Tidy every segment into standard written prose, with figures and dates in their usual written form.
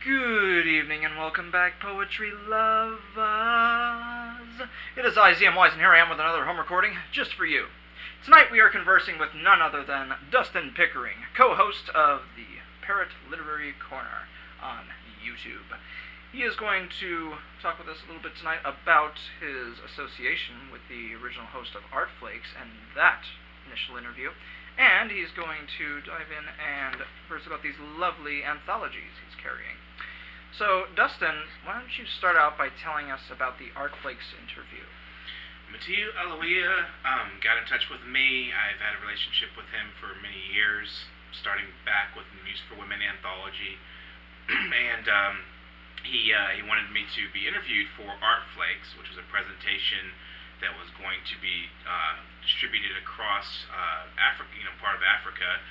Good evening and welcome back, poetry lovers. It is I, ZM Wise, and here I am with another home recording just for you. Tonight we are conversing with none other than Dustin Pickering, co-host of the Parrot Literary Corner on YouTube. He is going to talk with us a little bit tonight about his association with the original host of Art Flakes and that initial interview. And he's going to dive in and converse about these lovely anthologies he's carrying. So, Dustin, why don't you start out by telling us about the Art Flakes interview? Mutiu Olawuyi got in touch with me. I've had a relationship with him for many years, starting back with the Music for Women anthology. And he wanted me to be interviewed for Art Flakes, which was a presentation that was going to be distributed across Africa, part of Africa,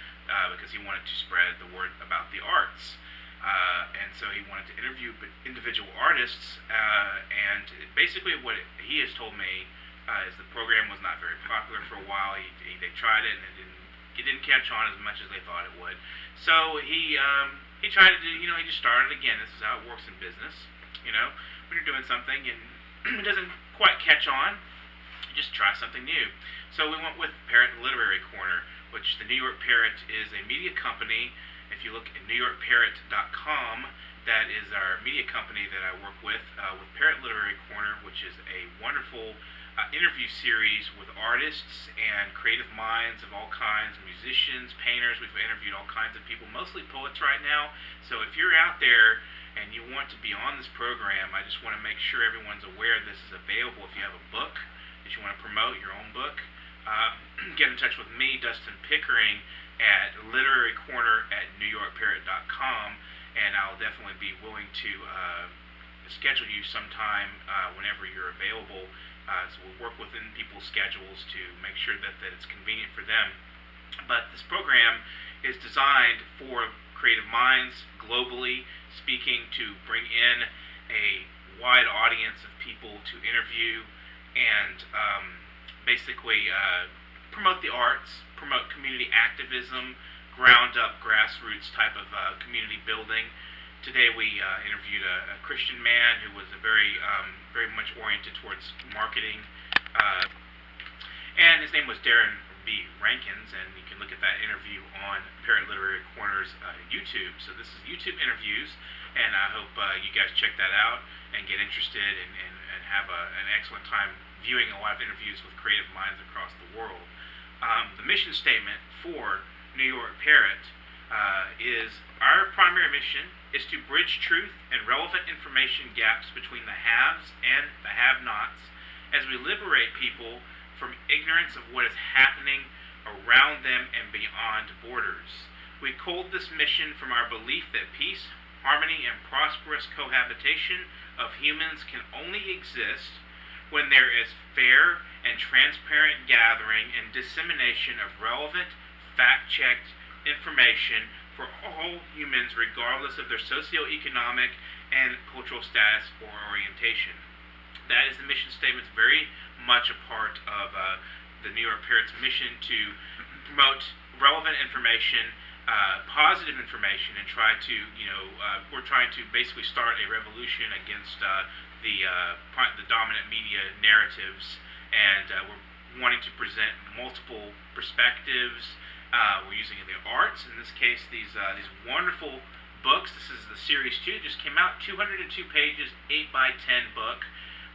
because he wanted to spread the word about the arts. And so he wanted to interview individual artists, and basically what he has told me is the program was not very popular for a while. They tried it, and it didn't catch on as much as they thought it would. So he tried to do, he just started again. This is how it works in business, when you're doing something and it doesn't quite catch on, just try something new. So we went with Parrot Literary Corner, which the New York Parrot is a media company. If you look at NewYorkParrot.com, that is our media company that I work with Parrot Literary Corner, which is a wonderful interview series with artists and creative minds of all kinds, musicians, painters. We've interviewed all kinds of people, mostly poets right now. So if you're out there and you want to be on this program, I just want to make sure everyone's aware this is available. If you have a book that you want to promote, your own book, get in touch with me, Dustin Pickering, at literarycorner@newyorkparrot.com, and I'll definitely be willing to schedule you sometime whenever you're available. So we'll work within people's schedules to make sure that it's convenient for them. But this program is designed for creative minds globally speaking, to bring in a wide audience of people to interview and basically promote the arts, promote community activism, ground up, grassroots type of community building. Today we interviewed a Christian man who was very much oriented towards marketing, and his name was Darren B. Rankins, and you can look at that interview on Parrot Literary Corner's YouTube. So this is YouTube interviews, and I hope you guys check that out and get interested and have an excellent time viewing a lot of interviews with creative minds across the world. The mission statement for New York Parrot is our primary mission is to bridge truth and relevant information gaps between the haves and the have-nots as we liberate people from ignorance of what is happening around them and beyond borders. We culled this mission from our belief that peace, harmony, and prosperous cohabitation of humans can only exist when there is fair and transparent gathering and dissemination of relevant, fact-checked information for all humans regardless of their socioeconomic and cultural status or orientation. That is the mission statement. It's very much a part of the New York Parrot's mission to promote relevant information, positive information, and try to, we're trying to basically start a revolution against the dominant media narratives, and we're wanting to present multiple perspectives. We're using the arts, in this case, these wonderful books. This is the series 2, just came out, 202 pages, 8x10 book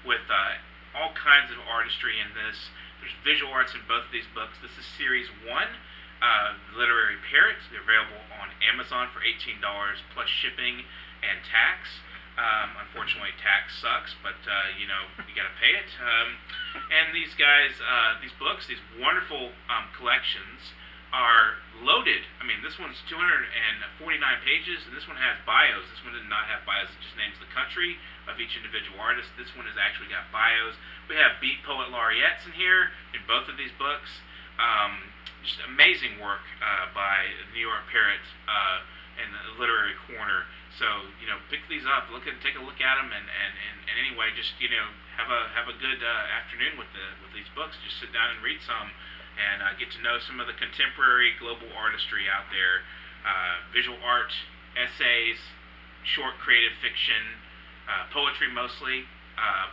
with all kinds of artistry in this. There's visual arts in both of these books. This is series 1, Literary Parrot. They're available on Amazon for $18 plus shipping and tax. Unfortunately, tax sucks, but you gotta pay it. And these guys, these books, these wonderful collections are loaded. I mean, this one's 249 pages, and this one has bios. This one did not have bios. It just names the country of each individual artist. This one has actually got bios. We have Beat Poet Laureates in here in both of these books. Just amazing work by the New York Parrot and the Literary Corner. So pick these up, take a look at them, and anyway, just have a good afternoon with these books. Just sit down and read some, and get to know some of the contemporary global artistry out there, visual art, essays, short creative fiction, poetry mostly.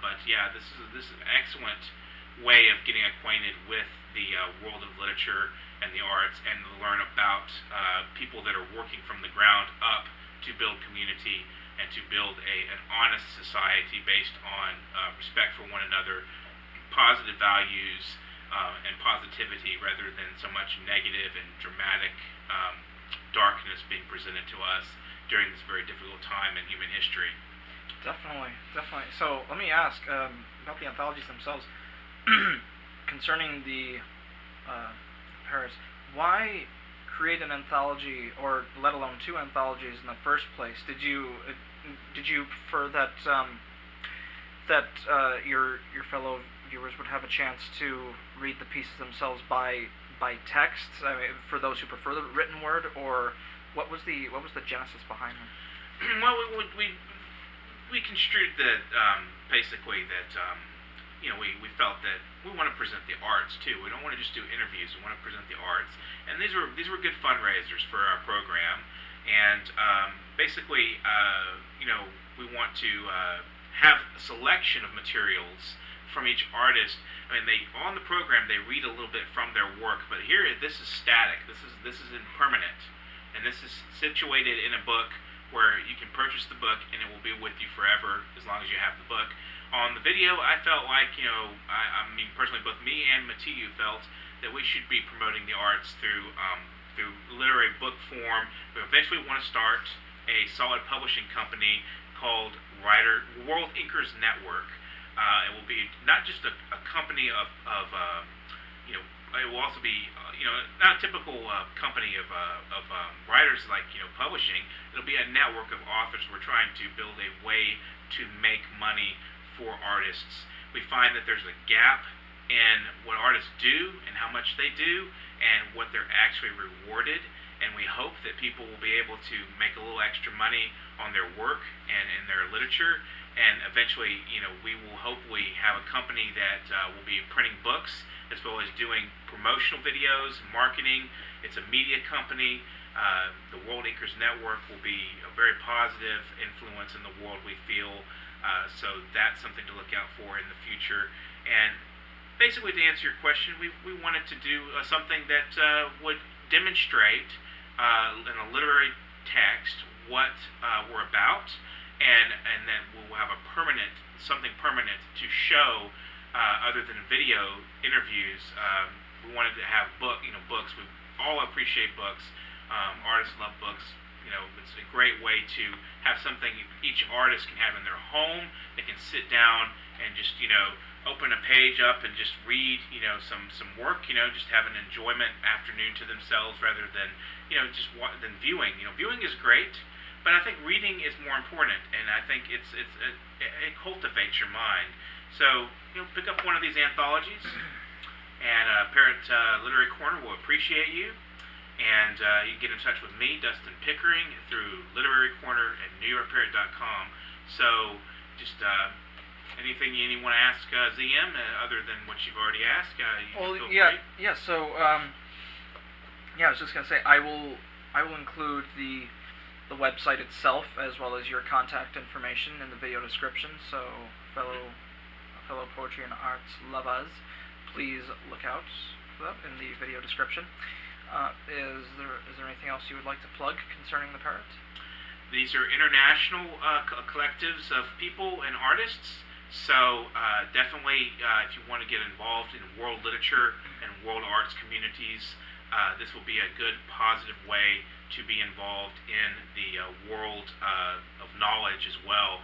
But yeah, this is an excellent way of getting acquainted with the world of literature and the arts, and to learn about people that are working from the ground up to build community and to build an honest society based on respect for one another, positive values, and positivity, rather than so much negative and dramatic darkness being presented to us during this very difficult time in human history. Definitely, definitely. So let me ask about the anthologies themselves. Concerning the Parrots, why create an anthology, or let alone two anthologies in the first place? Did you prefer that your fellow viewers would have a chance to read the pieces themselves by text? I mean, for those who prefer the written word, or what was the genesis behind them? Well, we construed that basically that we felt that we want to present the arts too. We don't want to just do interviews. We want to present the arts, and these were good fundraisers for our program. And basically, we want to have a selection of materials from each artist. I mean, on the program they read a little bit from their work, but here this is static. This is impermanent, and this is situated in a book where you can purchase the book and it will be with you forever as long as you have the book. On the video, I felt like, I mean, personally, both me and Mutiu felt that we should be promoting the arts through literary book form. We eventually want to start a solid publishing company called World Inkers Network. It will be not just a company of it will also be, not a typical company of writers like, publishing. It'll be a network of authors. We're trying to build a way to make money for artists. We find that there's a gap in what artists do and how much they do and what they're actually rewarded. And we hope that people will be able to make a little extra money on their work and in their literature. And eventually, we will hopefully have a company that will be printing books as well as doing promotional videos, marketing. It's a media company. The World Inkers Network will be a very positive influence in the world, we feel. So that's something to look out for in the future. And basically, to answer your question, we wanted to do something that would demonstrate in a literary text what we're about, and then we'll have something permanent to show. Other than video interviews, we wanted to have books. We all appreciate books. Artists love books. It's a great way to have something each artist can have in their home. They can sit down and just open a page up and just read some work. Just have an enjoyment afternoon to themselves rather than than viewing. Viewing is great, but I think reading is more important, and I think it cultivates your mind. So pick up one of these anthologies, and Parrot Literary Corner will appreciate you. And you can get in touch with me, Dustin Pickering, through Literary Corner at NewYorkParrot.com. So just anything you want to ask ZM other than what you've already asked, you can feel free. Yeah. So I was just gonna say I will include the website itself as well as your contact information in the video description. So fellow poetry and arts lovers, please look out for that in the video description. Is there anything else you would like to plug concerning the Parrot? These are international collectives of people and artists. So definitely, if you want to get involved in world literature and world arts communities, this will be a good, positive way to be involved in the world of knowledge as well.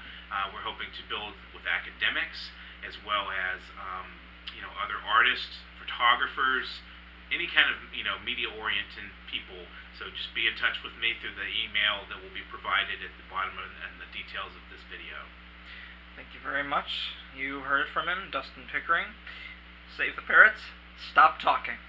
We're hoping to build with academics as well as other artists, photographers, any kind of media-oriented people. So just be in touch with me through the email that will be provided at the bottom and the details of this video. Thank you very much. You heard from him, Dustin Pickering. Save the parrots. Stop talking.